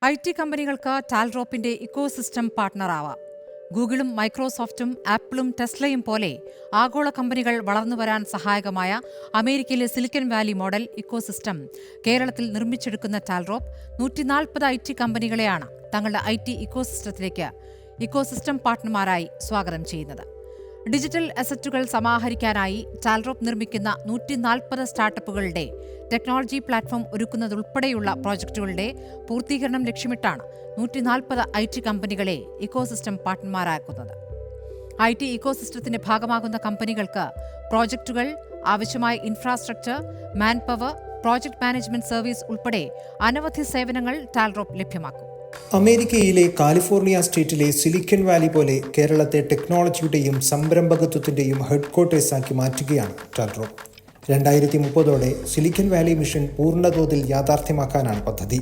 IT കമ്പനികൾക്ക് ടാൽഡ്രോപ്പിന്റെ ecosystem പാർട്ണറാവാം. ഗൂഗിളും മൈക്രോസോഫ്റ്റും ആപ്പിളും ടെസ്ലയും പോലെ ആഗോള കമ്പനികൾ വളർന്നുവരാൻ സഹായകമായ അമേരിക്കയിലെ സിലിക്കൺ വാലി മോഡൽ ഇക്കോസിസ്റ്റം കേരളത്തിൽ നിർമ്മിച്ചെടുക്കുന്ന ടാൽഡ്രോപ്പ് 140 IT കമ്പനികളെയാണ് തങ്ങളുടെ IT ഇക്കോസിസ്റ്റത്തിലേക്ക് ഇക്കോസിസ്റ്റം പാർട്ണർമാരായി സ്വാഗതം ചെയ്യുന്നത്. ഡിജിറ്റൽ അസറ്റുകൾ സമാഹരിക്കാനായി ടാൽഡ്രോപ്പ് നിർമ്മിക്കുന്ന 140 സ്റ്റാർട്ടപ്പുകളുടെ ടെക്നോളജി പ്ലാറ്റ്ഫോം ഒരുക്കുന്നതുൾപ്പെടെയുള്ള പ്രോജക്റ്റുകളുടെ പൂർത്തീകരണം ലക്ഷ്യമിട്ടാണ് 140 IT കമ്പനികളെ ഇക്കോസിസ്റ്റം പാർട്ണർമാരാക്കുന്നത്. IT ഇക്കോസിസ്റ്റത്തിന്റെ ഭാഗമാകുന്ന കമ്പനികൾക്ക് പ്രോജക്റ്റുകൾ, ആവശ്യമായ infrastructure, man power, project management service ഉൾപ്പെടെ അനവധി സേവനങ്ങൾ ടാൽഡ്രോപ്പ് ലഭ്യമാക്കും. അമേരിക്കയിലെ കാലിഫോർണിയ സ്റ്റേറ്റിലെ സിലിക്കൺ വാലി പോലെ കേരളത്തെ ടെക്നോളജിയുടെയും സംരംഭകത്വത്തിന്റെയും ഹെഡ്ക്വാർട്ടേഴ്സാക്കി മാറ്റുകയാണ് ടാൽഡ്രോപ്പ്. 2030 സിലിക്കൺ വാലി മിഷൻ പൂർണ്ണതോതിൽ യാഥാർത്ഥ്യമാക്കാനാണ് പദ്ധതി.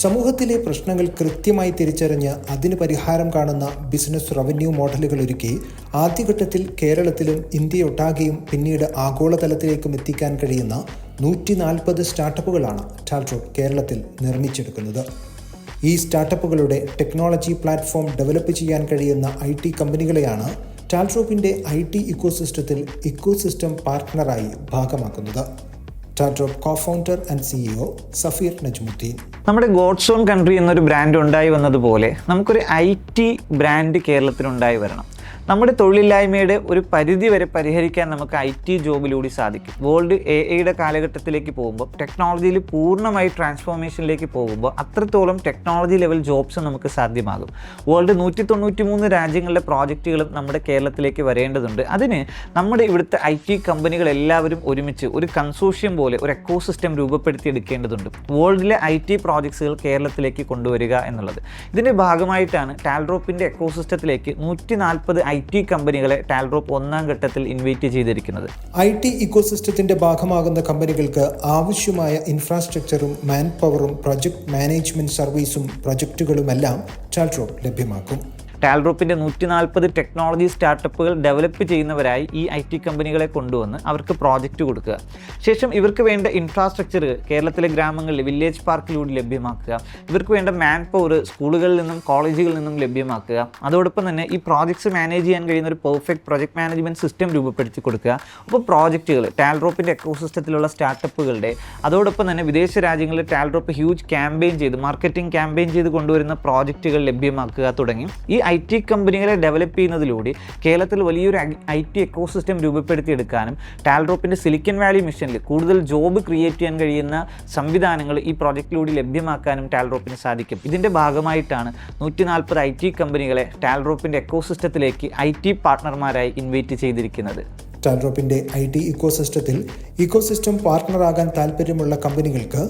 സമൂഹത്തിലെ പ്രശ്നങ്ങൾ കൃത്യമായി തിരിച്ചറിഞ്ഞ് അതിന് പരിഹാരം കാണുന്ന ബിസിനസ് റവന്യൂ മോഡലുകൾ ഒരുക്കി ആദ്യഘട്ടത്തിൽ കേരളത്തിലും ഇന്ത്യയൊട്ടാകെയും പിന്നീട് ആഗോളതലത്തിലേക്കും എത്തിക്കാൻ കഴിയുന്ന 140 സ്റ്റാർട്ടപ്പുകളാണ് ടാൽഡ്രോപ്പ് കേരളത്തിൽ നിർമ്മിച്ചെടുക്കുന്നത്. ഈ സ്റ്റാർട്ടപ്പുകളുടെ ടെക്നോളജി പ്ലാറ്റ്ഫോം ഡെവലപ്പ് ചെയ്യാൻ കഴിയുന്ന IT കമ്പനികളെയാണ് ടാൽഡ്രോപ്പിന്റെ IT ഇക്കോസിസ്റ്റത്തിൽ ഇക്കോസിസ്റ്റം പാർട്ണറായി ഭാഗമാക്കുന്നത്. Taldrop cofounder and CEO Safeer Najmuddeen. നമ്മുടെ ഗോഡ്സ് ഓൺ കൺട്രി എന്നൊരു ബ്രാൻഡ് ഉണ്ടായി വന്നതുപോലെ നമുക്കൊരു IT ബ്രാൻഡ് കേരളത്തിലുണ്ടായി വരണം. നമ്മുടെ തൊഴിലില്ലായ്മയുടെ ഒരു പരിധി വരെ പരിഹരിക്കാൻ നമുക്ക് IT ജോബിലൂടെ സാധിക്കും. വേൾഡ് AI കാലഘട്ടത്തിലേക്ക് പോകുമ്പോൾ, ടെക്നോളജിയിൽ പൂർണ്ണമായി ട്രാൻസ്ഫോർമേഷനിലേക്ക് പോകുമ്പോൾ അത്രത്തോളം ടെക്നോളജി ലെവൽ ജോബ്സ് നമുക്ക് സാധ്യമാകും. വേൾഡ് 193 രാജ്യങ്ങളിലെ പ്രോജക്റ്റുകളും നമ്മുടെ കേരളത്തിലേക്ക് വരേണ്ടതുണ്ട്. അതിന് നമ്മുടെ ഇവിടുത്തെ IT കമ്പനികൾ എല്ലാവരും ഒരുമിച്ച് ഒരു കൺസോർഷ്യം പോലെ ഒരു എക്കോസിസ്റ്റം രൂപപ്പെടുത്തിയെടുക്കേണ്ടതുണ്ട്. വേൾഡിലെ IT പ്രോജക്ട്സുകൾ കേരളത്തിലേക്ക് കൊണ്ടുവരിക എന്നുള്ളത്. ഇതിൻ്റെ ഭാഗമായിട്ടാണ് ടാൽഡ്രോപ്പിൻ്റെ എക്കോസിസ്റ്റത്തിലേക്ക് 140 IT കമ്പനികളെ ടാൽഡ്രോപ്പ് ഒന്നാം ഘട്ടത്തിൽ ഇൻവൈറ്റ് ചെയ്തിരിക്കുന്നത്. IT ഇക്കോസിസ്റ്റത്തിന്റെ ഭാഗമാകുന്ന കമ്പനികൾക്ക് ആവശ്യമായ ഇൻഫ്രാസ്ട്രക്ചറും മാൻ പവറും പ്രൊജക്ട് മാനേജ്മെന്റ് സർവീസും പ്രൊജക്റ്റുകളുമെല്ലാം ടാൽഡ്രോപ്പ് ലഭ്യമാക്കും. ടാൽഡ്രോപ്പിൻ്റെ 140 ടെക്നോളജി സ്റ്റാർട്ടപ്പുകൾ ഡെവലപ്പ് ചെയ്യുന്നവരായി ഈ IT കമ്പനികളെ കൊണ്ടുവന്ന് അവർക്ക് പ്രോജക്റ്റ് കൊടുക്കുക. ശേഷം ഇവർക്ക് വേണ്ട ഇൻഫ്രാസ്ട്രക്ചർ കേരളത്തിലെ ഗ്രാമങ്ങളിൽ വില്ലേജ് പാർക്കിലൂടെ ലഭ്യമാക്കുക. ഇവർക്ക് വേണ്ട മാൻ പവർ സ്കൂളുകളിൽ നിന്നും കോളേജുകളിൽ നിന്നും ലഭ്യമാക്കുക. അതോടൊപ്പം തന്നെ ഈ പ്രോജക്ട്സ് മാനേജ് ചെയ്യാൻ കഴിയുന്ന ഒരു പെർഫെക്റ്റ് പ്രൊജക്ട് മാനേജ്മെൻറ്റ് സിസ്റ്റം രൂപപ്പെടുത്തി കൊടുക്കുക. അപ്പോൾ പ്രോജക്റ്റുകൾ ടാൽഡ്രോപ്പിൻ്റെ എക്കോസിസ്റ്റത്തിലുള്ള സ്റ്റാർട്ടപ്പുകളുടെ അതോടൊപ്പം തന്നെ വിദേശ രാജ്യങ്ങളിൽ ടാൽഡ്രോപ്പ് ഹ്യൂജ് ക്യാമ്പയിൻ ചെയ്ത് മാർക്കറ്റിംഗ് ക്യാമ്പയിൻ ചെയ്ത് കൊണ്ടുവരുന്ന പ്രോജക്റ്റുകൾ ലഭ്യമാക്കുക തുടങ്ങി ഈ IT കമ്പനികളെ ഡെവലപ്പ് ചെയ്യുന്നതിലൂടെ കേരളത്തിൽ വലിയൊരു IT എക്കോസിസ്റ്റം രൂപപ്പെടുത്തിയെടുക്കാനും ടാൽഡ്രോപ്പിൻ്റെ സിലിക്കൺ വാലി മിഷനിൽ കൂടുതൽ ജോബ് ക്രിയേറ്റ് ചെയ്യാൻ കഴിയുന്ന സംവിധാനങ്ങൾ ഈ പ്രോജക്റ്റിലൂടെ ലഭ്യമാക്കാനും ടാൽഡ്രോപ്പിന് സാധിക്കും. ഇതിൻ്റെ ഭാഗമായിട്ടാണ് 140 IT കമ്പനികളെ ടാൽഡ്രോപ്പിൻ്റെ എക്കോസിസ്റ്റത്തിലേക്ക് IT പാർട്ണർമാരായി ഇൻവൈറ്റ് ചെയ്തിരിക്കുന്നത്. ടാൽഡ്രോപ്പിന്റെ IT ഇക്കോസിസ്റ്റത്തിൽ ഇക്കോസിസ്റ്റം പാർട്ണറാകാൻ താൽപ്പര്യമുള്ള കമ്പനികൾക്ക്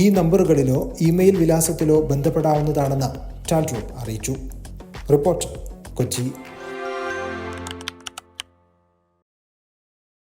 ഈ നമ്പറുകളിലോ ഇമെയിൽ വിലാസത്തിലോ ബന്ധപ്പെടാവുന്നതാണെന്ന് ടാൽഡ്രോപ്പ് അറിയിച്ചു. റിപ്പോർട്ടർ, കൊച്ചി.